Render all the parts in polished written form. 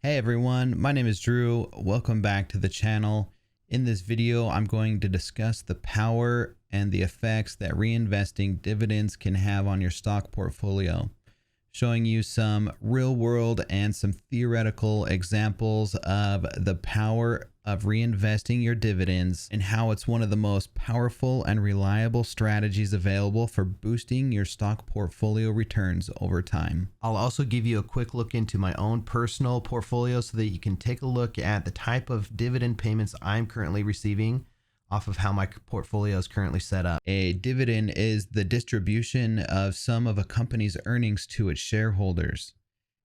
Hey everyone, my name is Drew. Welcome back to the channel. In this video, I'm going to discuss the power and the effects that reinvesting dividends can have on your stock portfolio, showing you some real world and some theoretical examples of the power of reinvesting your dividends and how it's one of the most powerful and reliable strategies available for boosting your stock portfolio returns over time. I'll also give you a quick look into my own personal portfolio so that you can take a look at the type of dividend payments I'm currently receiving off of how my portfolio is currently set up. A dividend is the distribution of some of a company's earnings to its shareholders.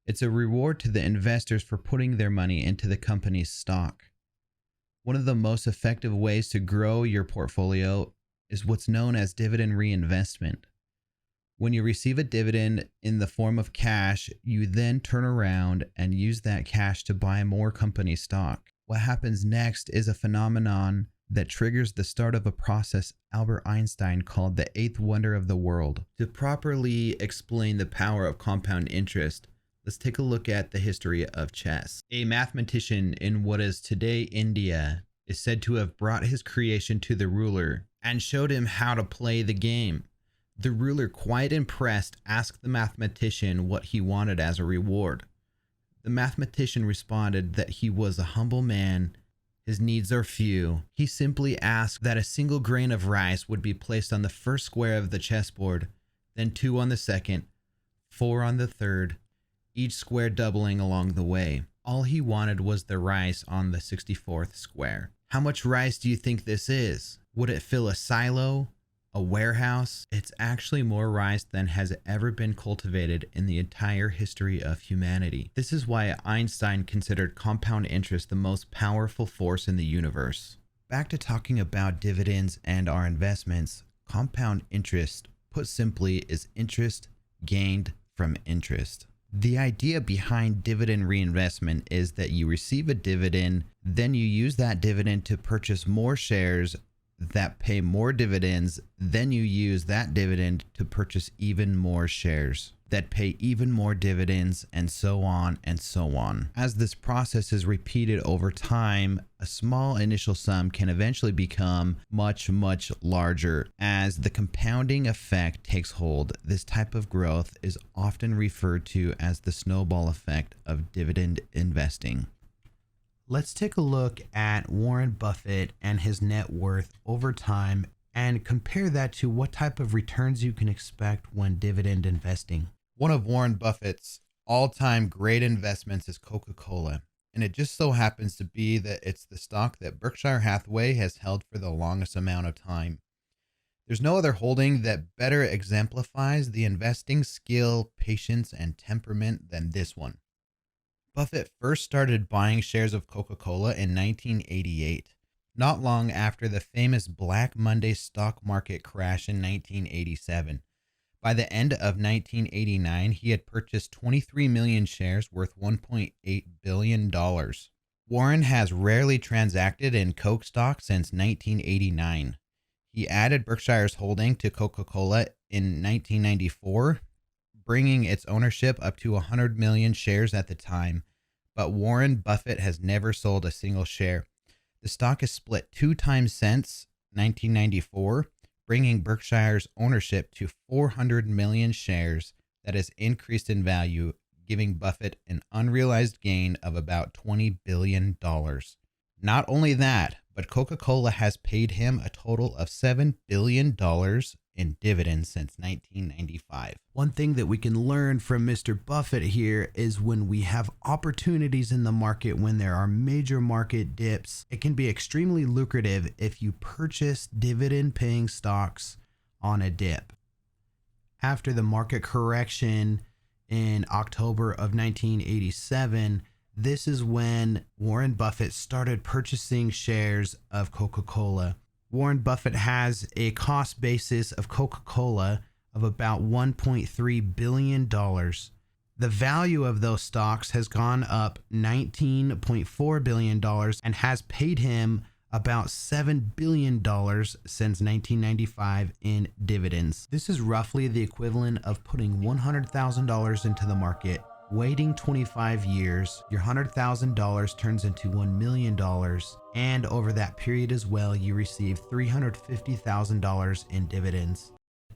It's a reward to the investors for putting their money into the company's stock. One of the most effective ways to grow your portfolio is what's known as dividend reinvestment. When you receive a dividend in the form of cash, you then turn around and use that cash to buy more company stock. What happens next is a phenomenon that triggers the start of a process Albert Einstein called the eighth wonder of the world. To properly explain the power of compound interest, let's take a look at the history of chess. A mathematician in what is today India is said to have brought his creation to the ruler and showed him how to play the game. The ruler, quite impressed, asked the mathematician what he wanted as a reward. The mathematician responded that he was a humble man. His needs are few. He simply asked that a single grain of rice would be placed on the first square of the chessboard, then 2 on the second, 4 on the third, each square doubling along the way. All he wanted was the rice on the 64th square. How much rice do you think this is? Would it fill a silo? A warehouse? It's actually more rice than has ever been cultivated in the entire history of humanity. This is why Einstein considered compound interest the most powerful force in the universe. Back to talking about dividends and our investments, compound interest, put simply, is interest gained from interest. The idea behind dividend reinvestment is that you receive a dividend, then you use that dividend to purchase more shares that pay more dividends, then you use that dividend to purchase even more shares that pay even more dividends, and so on and so on. As this process is repeated over time, a small initial sum can eventually become much larger. As the compounding effect takes hold, this type of growth is often referred to as the snowball effect of dividend investing. Let's take a look at Warren Buffett and his net worth over time and compare that to what type of returns you can expect when dividend investing. One of Warren Buffett's all-time great investments is Coca-Cola, and it just so happens to be that it's the stock that Berkshire Hathaway has held for the longest amount of time. There's no other holding that better exemplifies the investing skill, patience, and temperament than this one. Buffett first started buying shares of Coca-Cola in 1988, not long after the famous Black Monday stock market crash in 1987. By the end of 1989, he had purchased 23 million shares worth $1.8 billion. Warren has rarely transacted in Coke stock since 1989. He added Berkshire's holding to Coca-Cola in 1994, bringing its ownership up to 100 million shares at the time, but Warren Buffett has never sold a single share. The stock has split 2 times since 1994, bringing Berkshire's ownership to 400 million shares that has increased in value, giving Buffett an unrealized gain of about $20 billion. Not only that, but Coca-Cola has paid him a total of $7 billion in dividends since 1995. One thing that we can learn from Mr. Buffett here is when we have opportunities in the market, when there are major market dips, it can be extremely lucrative if you purchase dividend paying stocks on a dip. After the market correction in October of 1987, this is when Warren Buffett started purchasing shares of Coca-Cola. Warren Buffett has a cost basis of Coca-Cola of about $1.3 billion. The value of those stocks has gone up $19.4 billion and has paid him about $7 billion since 1995 in dividends. This is roughly the equivalent of putting $100,000 into the market Waiting 25 years, your $100,000 turns into $1 million, and over that period as well, you receive $350,000 in dividends.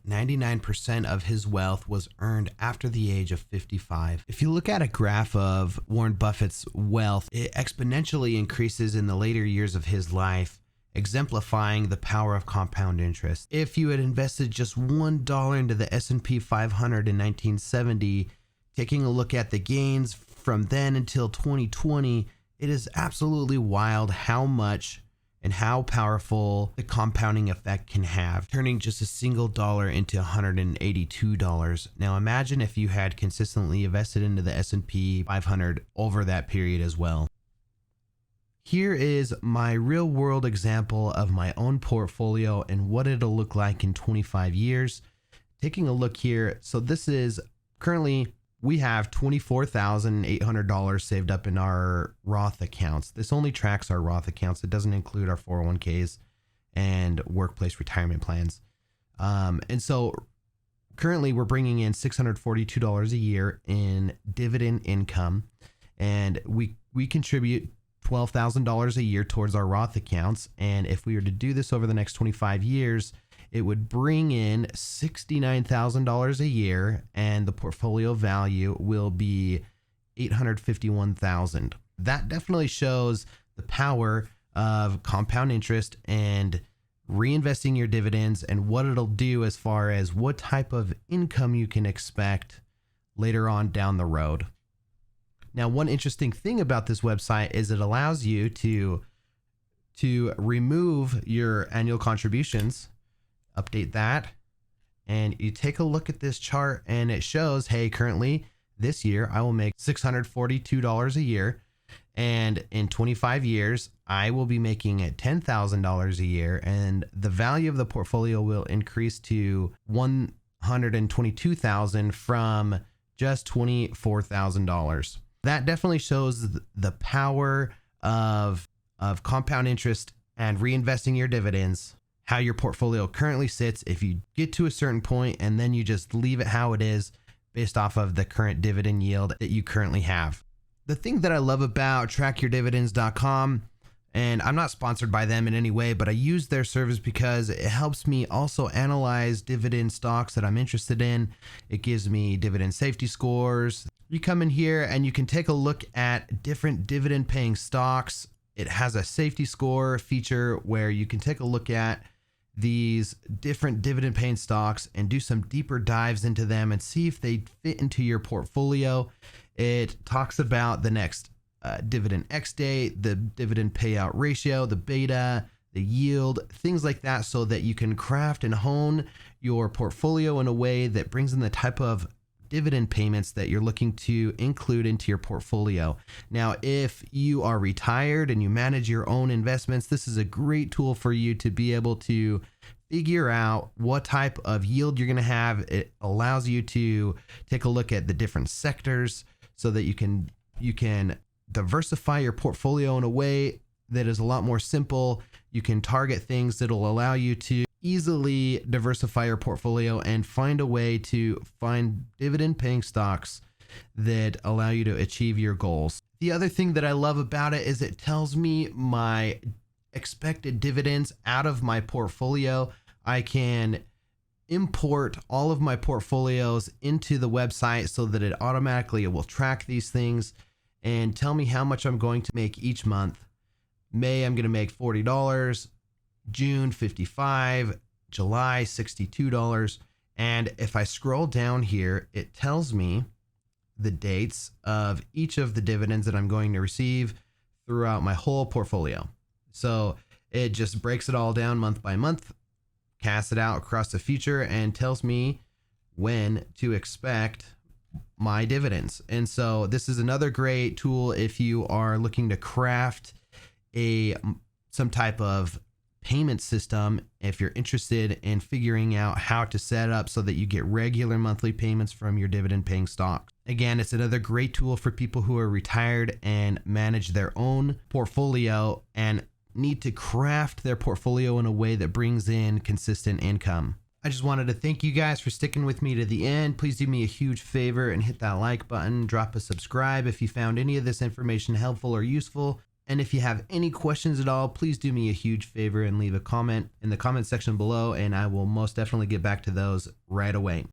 99% of his wealth was earned after the age of 55. If you look at a graph of Warren Buffett's wealth, it exponentially increases in the later years of his life, exemplifying the power of compound interest. If you had invested just $1 into the S&P 500 in 1970, taking a look at the gains from then until 2020, it is absolutely wild how much and how powerful the compounding effect can have, turning just a single dollar into $182. Now imagine if you had consistently invested into the S&P 500 over that period as well. Here is my real world example of my own portfolio and what it'll look like in 25 years. Taking a look here, so this is currently, we have $24,800 saved up in our Roth accounts. This only tracks our Roth accounts. It doesn't include our 401ks and workplace retirement plans. And so currently we're bringing in $642 a year in dividend income, and we contribute $12,000 a year towards our Roth accounts. And if we were to do this over the next 25 years, it would bring in $69,000 a year, and the portfolio value will be $851,000. That definitely shows the power of compound interest and reinvesting your dividends and what it'll do as far as what type of income you can expect later on down the road. Now, one interesting thing about this website is it allows you to remove your annual contributions, update that, and you take a look at this chart and it shows, hey, currently this year I will make $642 a year, and in 25 years I will be making it $10,000 a year, and the value of the portfolio will increase to $122,000 from just $24,000. That definitely shows the power of compound interest and reinvesting your dividends, how your portfolio currently sits if you get to a certain point and then you just leave it how it is based off of the current dividend yield that you currently have. The thing that I love about trackyourdividends.com, and I'm not sponsored by them in any way, but I use their service because it helps me also analyze dividend stocks that I'm interested in. It gives me dividend safety scores. You come in here and you can take a look at different dividend paying stocks. It has a safety score feature where you can take a look at these different dividend paying stocks and do some deeper dives into them and see if they fit into your portfolio. It talks about the next dividend X date, the dividend payout ratio, the beta, the yield, things like that, so that you can craft and hone your portfolio in a way that brings in the type of dividend payments that you're looking to include into your portfolio. Now, if you are retired and you manage your own investments, this is a great tool for you to be able to figure out what type of yield you're going to have. It allows you to take a look at the different sectors so that you can diversify your portfolio in a way that is a lot more simple. You can target things that'll allow you to easily diversify your portfolio and find a way to find dividend paying stocks that allow you to achieve your goals. The other thing that I love about it is it tells me my expected dividends out of my portfolio. I can import all of my portfolios into the website so that it automatically will track these things and tell me how much I'm going to make each month. May, I'm going to make $40. June, $55, July, $62. And if I scroll down here, it tells me the dates of each of the dividends that I'm going to receive throughout my whole portfolio. So it just breaks it all down month by month, casts it out across the future, and tells me when to expect my dividends. And so this is another great tool if you are looking to craft some type of payment system, if you're interested in figuring out how to set up so that you get regular monthly payments from your dividend paying stocks. Again, it's another great tool for people who are retired and manage their own portfolio and need to craft their portfolio in a way that brings in consistent income. I just wanted to thank you guys for sticking with me to the end. Please do me a huge favor and hit that like button. Drop a subscribe if you found any of this information helpful or useful. And if you have any questions at all, please do me a huge favor and leave a comment in the comment section below, and I will most definitely get back to those right away.